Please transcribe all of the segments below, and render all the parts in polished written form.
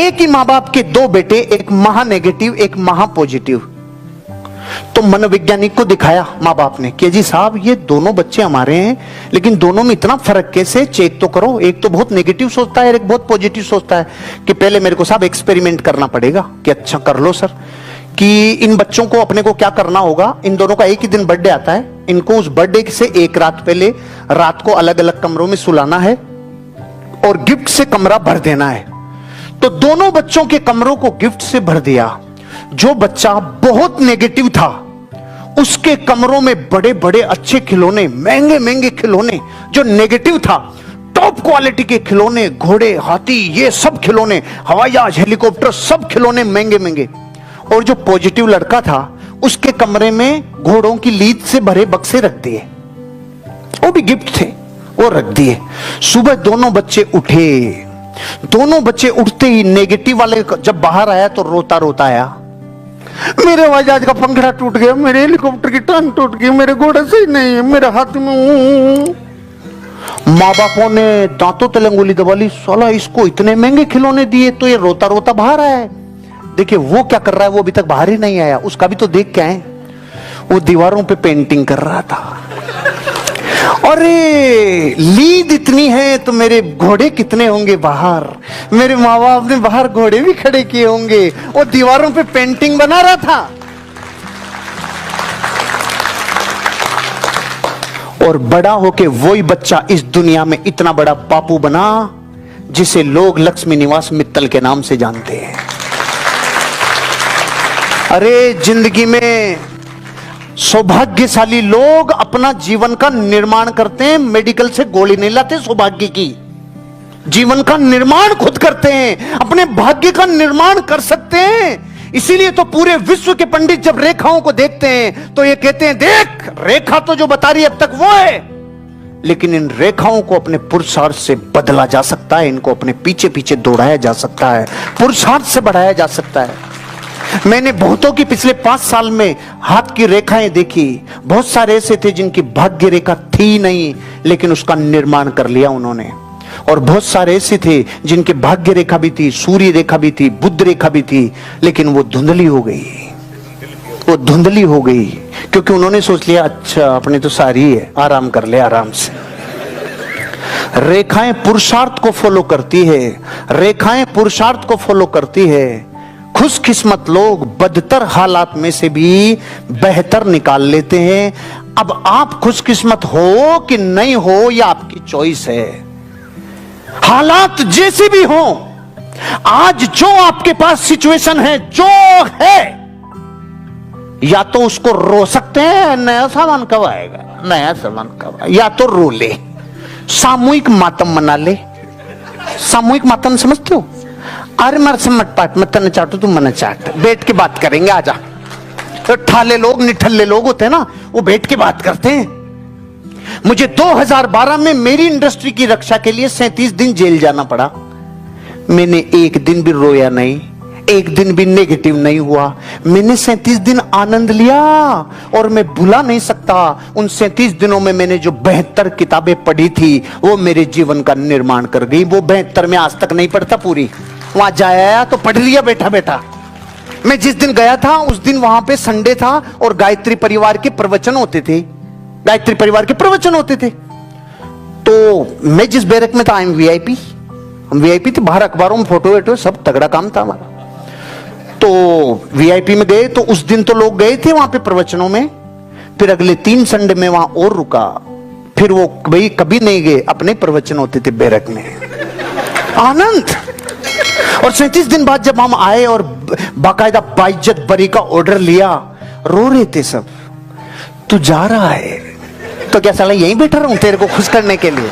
एक ही माँ बाप के दो बेटे, एक महा नेगेटिव एक महा पॉजिटिव। तो मनोवैज्ञानिक को दिखाया माँ बाप ने कि जी साहब ये दोनों बच्चे हमारे हैं, लेकिन दोनों में इतना फर्क कैसे, चेक तो करो। एक तो बहुत नेगेटिव सोचता है, एक बहुत पॉजिटिव सोचता है। कि पहले मेरे को साहब एक्सपेरिमेंट करना पड़ेगा। कि अच्छा कर लो सर। कि इन बच्चों को अपने को क्या करना होगा, इन दोनों का एक ही दिन बर्थडे आता है, इनको उस बर्थडे से एक रात पहले रात को अलग अलग कमरों में सुलाना है और गिफ्ट से कमरा भर देना है। तो दोनों बच्चों के कमरों को गिफ्ट से भर दिया। जो बच्चा बहुत नेगेटिव था उसके कमरों में बड़े बड़े अच्छे खिलौने, महंगे महंगे खिलौने। जो नेगेटिव था टॉप क्वालिटी के खिलौने, घोड़े, हाथी, ये सब खिलौने, हवाई जहाज, हेलीकॉप्टर, सब खिलौने महंगे महंगे। और जो पॉजिटिव लड़का था उसके कमरे में घोड़ों की लीद से भरे बक्से रख दिए, वो भी गिफ्ट थे, वो रख दिए। सुबह दोनों बच्चे उठे। दोनों बच्चे उठते ही नेगेटिव वाले जब बाहर आया तो रोता रोता आया, मेरे हवाई जहाज का पंखड़ा टूट गया, मेरे हेलीकॉप्टर की टांग टूट गई, मेरे घोड़े सही नहीं है, मेरे हाथ में। माँ बापों ने दांतों तले अंगुली दबा ली, साला इसको इतने महंगे खिलौने दिए तो ये रोता रोता बाहर आया है। देखिए वो क्या कर रहा है, वो अभी तक बाहर ही नहीं आया, उसका भी तो देख के आए। वो दीवारों पे पेंटिंग कर रहा था। अरे लीद इतनी है तो मेरे घोड़े कितने होंगे बाहर, मेरे माँ बाप ने बाहर घोड़े भी खड़े किए होंगे। वो दीवारों पे पेंटिंग बना रहा था। और बड़ा होके वही बच्चा इस दुनिया में इतना बड़ा बापू बना जिसे लोग लक्ष्मी निवास मित्तल के नाम से जानते हैं। अरे जिंदगी में सौभाग्यशाली लोग अपना जीवन का निर्माण करते हैं, मेडिकल से गोली नहीं लाते सौभाग्य की। जीवन का निर्माण खुद करते हैं, अपने भाग्य का निर्माण कर सकते हैं। इसीलिए तो पूरे विश्व के पंडित जब रेखाओं को देखते हैं तो ये कहते हैं देख रेखा तो जो बता रही है अब तक वो है, लेकिन इन रेखाओं को अपने पुरुषार्थ से बदला जा सकता है, इनको अपने पीछे पीछे दौड़ाया जा सकता है, पुरुषार्थ से बढ़ाया जा सकता है। मैंने बहुतों की पिछले 5 साल में हाथ की रेखाएं देखी। बहुत सारे ऐसे थे जिनकी भाग्य रेखा थी नहीं, लेकिन उसका निर्माण कर लिया उन्होंने। और बहुत सारे ऐसे थे जिनके भाग्य रेखा भी थी, सूर्य रेखा भी थी, बुध रेखा भी थी, लेकिन वो धुंधली हो गई। वो धुंधली हो गई क्योंकि उन्होंने सोच लिया अच्छा अपने तो सारी है, आराम कर ले आराम से। रेखाएं पुरुषार्थ को फॉलो करती है, रेखाएं पुरुषार्थ को फॉलो करती है। खुशकिस्मत लोग बदतर हालात में से भी बेहतर निकाल लेते हैं। अब आप खुशकिस्मत हो कि नहीं हो यह आपकी चॉइस है। हालात जैसे भी हो, आज जो आपके पास सिचुएशन है जो है, या तो उसको रो सकते हैं नया सामान कब आएगा, नया सामान कब आएगा, या तो रो ले, सामूहिक मातम मना ले। सामूहिक मातम समझते हो? अरे मर से मत पाट, मत न चाटो तुम मन चाट, बैठ के बात करेंगे आजा। तो ठाले लोग निठल्ले लोग होते हैं ना, वो बैठ के बात करते हैं। मुझे 2012 में मेरी इंडस्ट्री की रक्षा के लिए 37 दिन जेल जाना पड़ा। मैंने एक दिन भी रोया नहीं, एक दिन भी नेगेटिव नहीं हुआ। मैंने 37 दिन आनंद लिया और मैं भुला नहीं सकता। उन 37 दिनों में मैंने जो 72 किताबें पढ़ी थी वो मेरे जीवन का निर्माण कर गई। वो 72 में आज तक नहीं पढ़ता पूरी, वहां जाया तो पढ़ लिया बैठा बैठा। मैं जिस दिन गया था उस दिन वहां पे संडे था और गायत्री परिवार के प्रवचन होते थे, गायत्री परिवार के प्रवचन होते थे। तो मैं जिस बैरक में था, आई एम वीआईपी, हम वीआईपी थे, बाहर अखबारों में फोटो वेटो सब तगड़ा काम था हमारा। तो वीआईपी में गए तो उस दिन तो लोग गए थे वहां पे प्रवचनों में। फिर अगले 3 संडे में वहां और रुका, फिर वो भाई कभी नहीं गए, अपने प्रवचन होते थे बैरक में, आनंद। और 37 दिन बाद जब हम आए और बाकायदा बाइज्जत बरी का ऑर्डर लिया, रो रहे थे सब। तू जा रहा है तो क्या साला यहीं बैठा रहूं तेरे को खुश करने के लिए?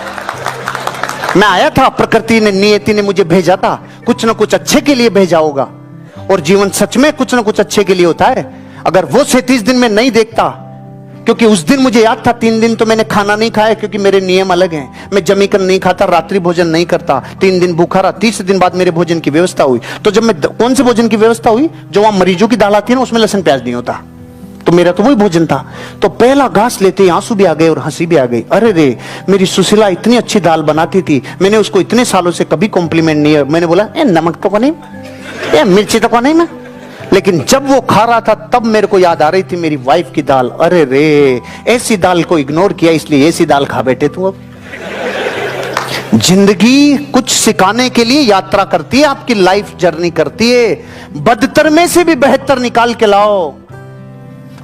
मैं आया था, प्रकृति ने, नियति ने मुझे भेजा था, कुछ ना कुछ अच्छे के लिए भेजा होगा। और जीवन सच में कुछ ना कुछ अच्छे के लिए होता है। अगर वो 37 दिन में नहीं देखता, क्योंकि उस दिन मुझे याद था 3 दिन तो मैंने खाना नहीं खाया क्योंकि मेरे नियम अलग हैं। मैं जमीकन नहीं खाता, रात्रि भोजन नहीं करता, 3 दिन भूखा रहा। 30 दिन बाद मेरे भोजन की व्यवस्था हुई। तो जब मैं, कौन से भोजन की व्यवस्था हुई? जो वहां मरीजों की दाल आती है ना, उसमें लहसुन प्याज नहीं होता, तो मेरा तो वही भोजन था। तो पहला घास लेते आंसू भी आ गए और हंसी भी आ गई। अरे रे, मेरी सुशीला इतनी अच्छी दाल बनाती थी, मैंने उसको इतने सालों से कभी कॉम्प्लीमेंट नहीं है। मैंने बोला नमक तो नहीं, ये मिर्ची तो को नहीं मैं, लेकिन जब वो खा रहा था तब मेरे को याद आ रही थी मेरी वाइफ की दाल। अरे रे, ऐसी दाल को इग्नोर किया इसलिए ऐसी दाल खा बैठे तू। अब जिंदगी कुछ सिखाने के लिए यात्रा करती है, आपकी लाइफ जर्नी करती है। बदतर में से भी बेहतर निकाल के लाओ।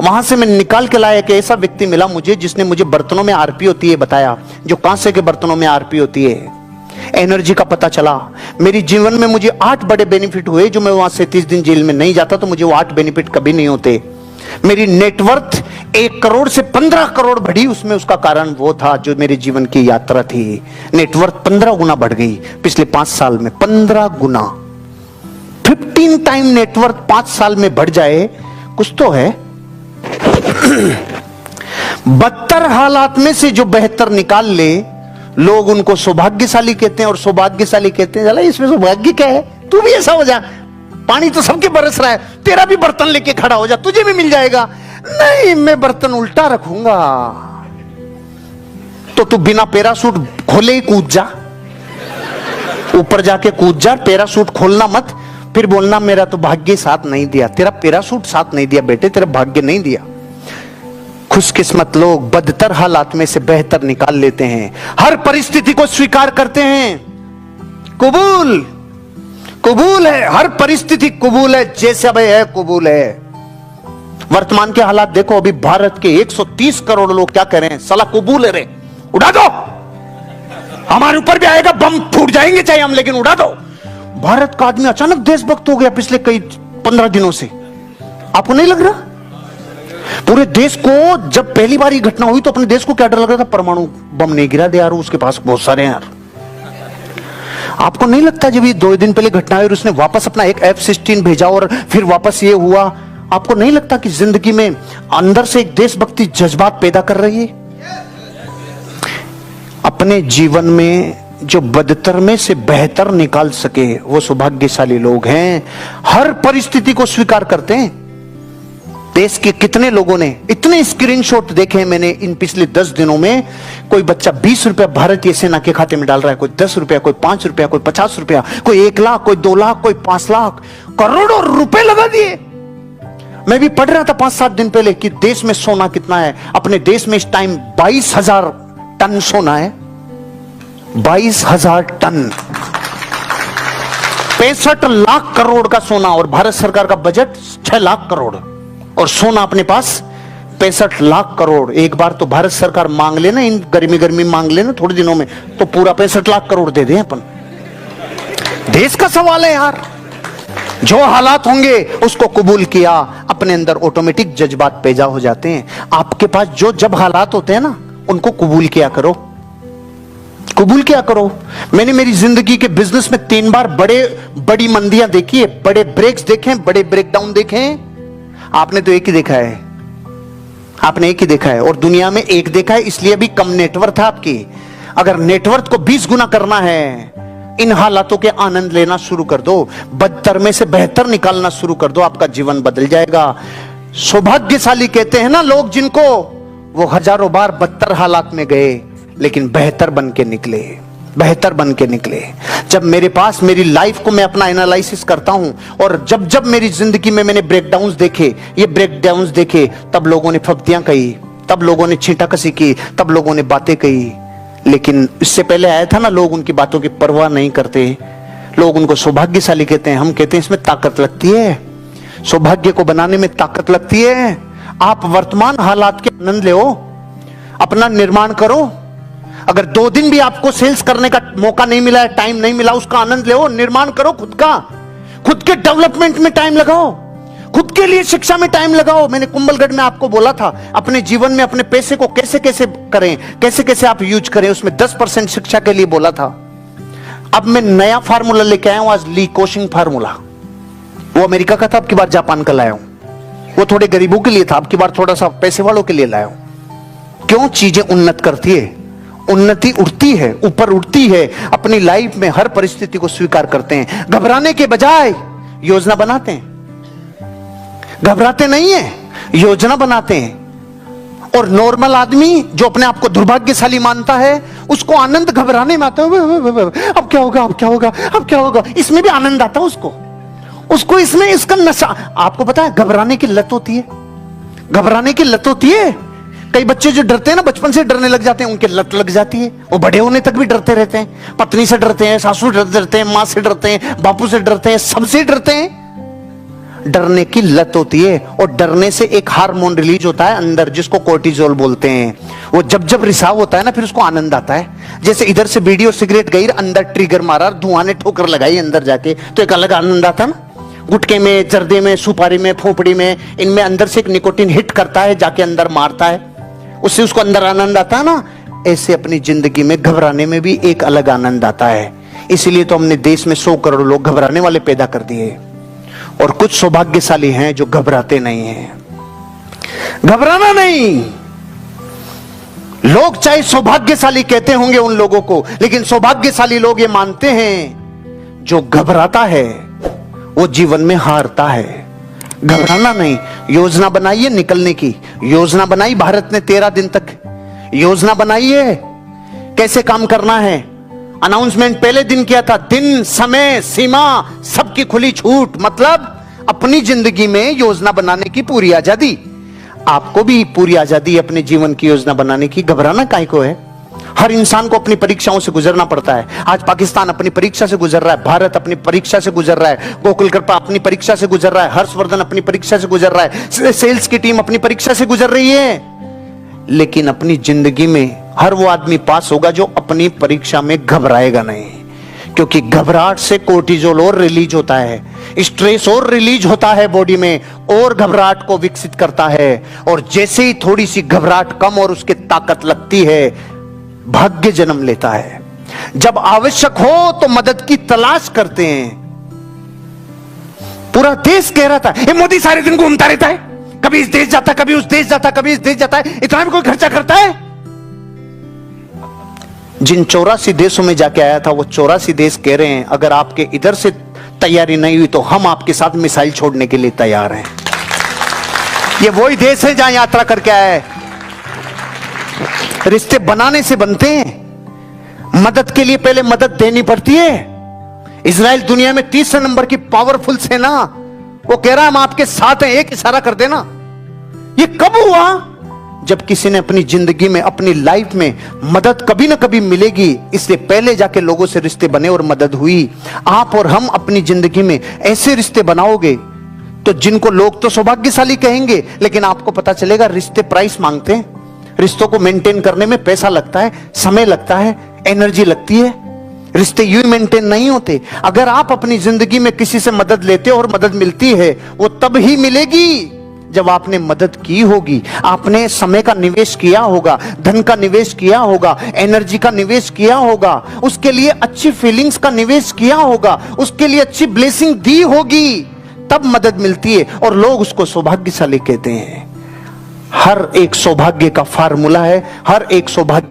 वहां से मैं निकाल के लाया कि ऐसा व्यक्ति मिला मुझे जिसने मुझे बर्तनों में आरपी होती है बताया, जो कांसे के बर्तनों में आरपी होती है, एनर्जी का पता चला। मेरी जीवन में मुझे 8 बड़े बेनिफिट हुए। जो मैं वहां से 30 दिन जेल में नहीं जाता तो मुझे वो 8 बेनिफिट कभी नहीं होते। मेरी नेटवर्थ 1 करोड़ से 15 करोड़ बढ़ी, उसमें उसका कारण वो था जो मेरे जीवन की यात्रा थी। नेटवर्थ 15 गुना बढ़ गई पिछले 5 साल में, 15 गुना। 15 टाइम नेटवर्थ 5 साल में बढ़ जाए, कुछ तो है। बदतर हालात में से जो बेहतर निकाल ले, लोग उनको सौभाग्यशाली कहते हैं। और सौभाग्यशाली कहते हैं, चला इसमें सौभाग्य क्या है, तू भी ऐसा हो जा, पानी तो सबके बरस रहा है, तेरा भी बर्तन लेके खड़ा हो जा, तुझे भी मिल जाएगा। नहीं, मैं बर्तन उल्टा रखूंगा। तो तू बिना पैरासूट खोले ही कूद जा, ऊपर जाके कूद जा, पैरासूट खोलना मत, फिर बोलना मेरा तो भाग्य साथ नहीं दिया। तेरा पैरासूट साथ नहीं दिया बेटे, तेरा भाग्य नहीं दिया। खुशकिस्मत लोग बदतर हालात में से बेहतर निकाल लेते हैं, हर परिस्थिति को स्वीकार करते हैं। कबूल कबूल है, हर परिस्थिति कबूल है, जैसे अब है कबूल है। वर्तमान के हालात देखो, अभी भारत के 130 करोड़ लोग क्या कह रहे हैं, साला कबूल है रे, उड़ा दो, हमारे ऊपर भी आएगा, बम फूट जाएंगे चाहे हम, लेकिन उड़ा दो। भारत का आदमी अचानक देशभक्त हो गया पिछले कई 15 दिनों से, आपको नहीं लग रहा? पूरे देश को जब पहली बार ये घटना हुई तो अपने देश को क्या डर लग रहा था, परमाणु बम नहीं गिरा दे यार, उसके पास बहुत सारे हैं यार। आपको नहीं लगता जब ये 2 दिन पहले घटना हुई और उसने वापस अपना एक F-16 भेजा और फिर वापस ये हुआ, आपको नहीं लगता कि जिंदगी में अंदर से एक देशभक्ति जज्बात पैदा कर रही है? अपने जीवन में जो बदतर में से बेहतर निकाल सके वो सौभाग्यशाली लोग हैं, हर परिस्थिति को स्वीकार करते हैं। देश के कितने लोगों ने इतने स्क्रीनशॉट देखे हैं मैंने इन पिछले 10 दिनों में। कोई बच्चा 20 रुपया भारतीय सेना के खाते में डाल रहा है, कोई 10 रुपया, कोई 5 रुपया, कोई 50 रुपया, कोई 1 लाख, कोई 2 लाख, कोई 5 लाख, करोड़ों रुपए लगा दिए। मैं भी पढ़ रहा था 5-7 दिन पहले कि देश में सोना कितना है। अपने देश में इस टाइम 22,000 टन सोना है, 22,000 टन, 65 लाख करोड़ का सोना, और भारत सरकार का बजट 6 लाख करोड़, और सोना अपने पास 65 लाख करोड़। एक बार तो भारत सरकार मांग लेना, इन गर्मी मांग लेना थोड़े दिनों में, तो पूरा 65 लाख करोड़ दे दें अपन। देश का सवाल है यार, जो हालात होंगे उसको कबूल किया, अपने अंदर ऑटोमेटिक जज्बात पैदा हो जाते हैं। आपके पास जो जब हालात होते हैं ना, उनको कबूल किया करो, कबूल किया करो। मैंने मेरी जिंदगी के बिजनेस में 3 बार बड़ी मंदियां देखी है, बड़े ब्रेक्स देखे, बड़े ब्रेकडाउन देखे। आपने तो एक ही देखा है, आपने एक ही देखा है, और दुनिया में एक देखा है, इसलिए भी कम नेटवर्थ है आपकी। अगर नेटवर्थ को 20 गुना करना है, इन हालातों के आनंद लेना शुरू कर दो, बदतर में से बेहतर निकालना शुरू कर दो, आपका जीवन बदल जाएगा। सौभाग्यशाली कहते हैं ना लोग जिनको, वो हजारों बार बदतर हालात में गए लेकिन बेहतर बन के निकले, बेहतर बन के निकले। जब मेरे पास मेरी लाइफ को मैं अपना एनालिसिस करता हूं, और जब जब मेरी जिंदगी में मैंने ब्रेकडाउन्स देखे, ये ब्रेकडाउन्स देखे, तब लोगों ने फब्तियां कही, तब लोगों ने छींटाकसी की, तब लोगों ने बातें कही, लेकिन इससे पहले आया था ना, लोग उनकी बातों की परवाह नहीं करते। लोग उनको सौभाग्यशाली कहते हैं, हम कहते हैं इसमें ताकत लगती है, सौभाग्य को बनाने में ताकत लगती है। आप वर्तमान हालात के आनंद लो, अपना निर्माण करो। अगर 2 दिन भी आपको सेल्स करने का मौका नहीं मिला है, टाइम नहीं मिला, उसका आनंद लो, निर्माण करो खुद का, खुद के डेवलपमेंट में टाइम लगाओ, खुद के लिए शिक्षा में टाइम लगाओ। मैंने कुंभलगढ़ में आपको बोला था, अपने जीवन में अपने पैसे को कैसे कैसे करें, कैसे कैसे आप यूज करें, उसमें 10% शिक्षा के लिए बोला था। अब मैं नया फार्मूला लेके आया हूं आज, ली कोशिंग फार्मूला। वो अमेरिका का था, अब की बार जापान का लाया हूं। वो थोड़े गरीबों के लिए था, अब की बार थोड़ा सा पैसे वालों के लिए लाया हूं। क्यों? चीजें उन्नत करती है, उन्नति उठती है, ऊपर उठती है। अपनी लाइफ में हर परिस्थिति को स्वीकार करते हैं, घबराने के बजाय योजना बनाते हैं। घबराते नहीं है, योजना बनाते हैं। और नॉर्मल आदमी जो अपने आप को दुर्भाग्यशाली मानता है, उसको आनंद घबराने में आता है। अब क्या होगा, अब क्या होगा, अब क्या होगा, इसमें भी आनंद आता है उसको। उसको इसमें इसका नशा। आपको पता है घबराने की लत होती है, घबराने की लत होती है। कई बच्चे जो डरते हैं ना, बचपन से डरने लग जाते हैं, उनकी लत लग जाती है, वो बड़े होने तक भी डरते रहते हैं। पत्नी से डरते हैं, सासू से डरते हैं, माँ से डरते हैं, बापू से डरते हैं, सबसे डरते हैं। डरने की लत होती है। और डरने से एक हार्मोन रिलीज होता है अंदर, जिसको कोर्टिजोल बोलते हैं। वो जब जब रिसाव होता है ना, फिर उसको आनंद आता है। जैसे इधर से बीड़ी और सिगरेट गई, अंदर ट्रिगर मारा, धुआं ने ठोकर लगाई अंदर जाके, तो एक अलग आनंद आता ना। गुटके में, जर्दे में, सुपारी में, फोपड़ी में, इनमें अंदर से एक निकोटीन हिट करता है, जाके अंदर मारता है, उससे उसको अंदर आनंद आता है ना। ऐसे अपनी जिंदगी में घबराने में भी एक अलग आनंद आता है। इसीलिए तो हमने देश में 100 करोड़ लोग घबराने वाले पैदा कर दिए, और कुछ सौभाग्यशाली हैं जो घबराते नहीं हैं। घबराना नहीं। लोग चाहे सौभाग्यशाली कहते होंगे उन लोगों को, लेकिन सौभाग्यशाली लोग ये मानते हैं जो घबराता है वो जीवन में हारता है। घबराना नहीं। योजना बनाइए निकलने की। योजना बनाई भारत ने 13 दिन तक योजना बनाई है, कैसे काम करना है। अनाउंसमेंट पहले दिन किया था, दिन, समय, सीमा सबकी खुली छूट। मतलब अपनी जिंदगी में योजना बनाने की पूरी आजादी। आपको भी पूरी आजादी अपने जीवन की योजना बनाने की। घबराना काहे को है। हर इंसान को अपनी परीक्षाओं से गुजरना पड़ता है। आज पाकिस्तान अपनी परीक्षा से गुजर रहा है, भारत अपनी परीक्षा से गुजर रहा है, गोकुल कृपा अपनी परीक्षा से गुजर रहा है, हर्षवर्धन अपनी परीक्षा से गुजर रहा है, सेल्स की टीम अपनी परीक्षा से गुजर रही है। लेकिन अपनी जिंदगी में हर वो आदमी पास होगा जो अपनी परीक्षा में घबराएगा नहीं। क्योंकि घबराहट से कोर्टिजोल और रिलीज होता है, स्ट्रेस और रिलीज होता है बॉडी में, और घबराहट को विकसित करता है। और जैसे ही थोड़ी सी घबराहट कम और उसकी ताकत लगती है, भाग्य जन्म लेता है। जब आवश्यक हो तो मदद की तलाश करते हैं। पूरा देश कह रहा था, ये मोदी सारे दिन घूमता रहता है, कभी इस देश जाता, कभी उस देश जाता, कभी इस देश जाता है, इतना भी कोई खर्चा करता है। जिन 84 देशों में जाके आया था, वो 84 देश कह रहे हैं अगर आपके इधर से तैयारी नहीं हुई तो हम आपके साथ मिसाइल छोड़ने के लिए तैयार हैं। ये वही देश है जहां यात्रा करके आया है। रिश्ते बनाने से बनते हैं, मदद के लिए पहले मदद देनी पड़ती है। इजराइल दुनिया में 30 नंबर की पावरफुल सेना, वो कह रहा है हम आपके साथ हैं, एक इशारा कर देना। ये कब हुआ? जब किसी ने अपनी जिंदगी में, अपनी लाइफ में मदद कभी ना कभी मिलेगी, इसलिए पहले जाके लोगों से रिश्ते बने और मदद हुई। आप और हम अपनी जिंदगी में ऐसे रिश्ते बनाओगे तो जिनको लोग तो सौभाग्यशाली कहेंगे, लेकिन आपको पता चलेगा रिश्ते प्राइस मांगते हैं। रिश्तों को मेंटेन करने में पैसा लगता है, समय लगता है, एनर्जी लगती है। रिश्ते यूं मेंटेन नहीं होते। अगर आप अपनी जिंदगी में किसी से मदद लेते हो और मदद मिलती है, वो तब ही मिलेगी जब आपने मदद की होगी, आपने समय का निवेश किया होगा, धन का निवेश किया होगा, एनर्जी का निवेश किया होगा, उसके लिए अच्छी फीलिंग्स का निवेश किया होगा, उसके लिए अच्छी ब्लेसिंग दी होगी, तब मदद मिलती है और लोग उसको सौभाग्यशाली कहते हैं। हर एक सौभाग्य का फार्मूला है, हर एक सौभाग्य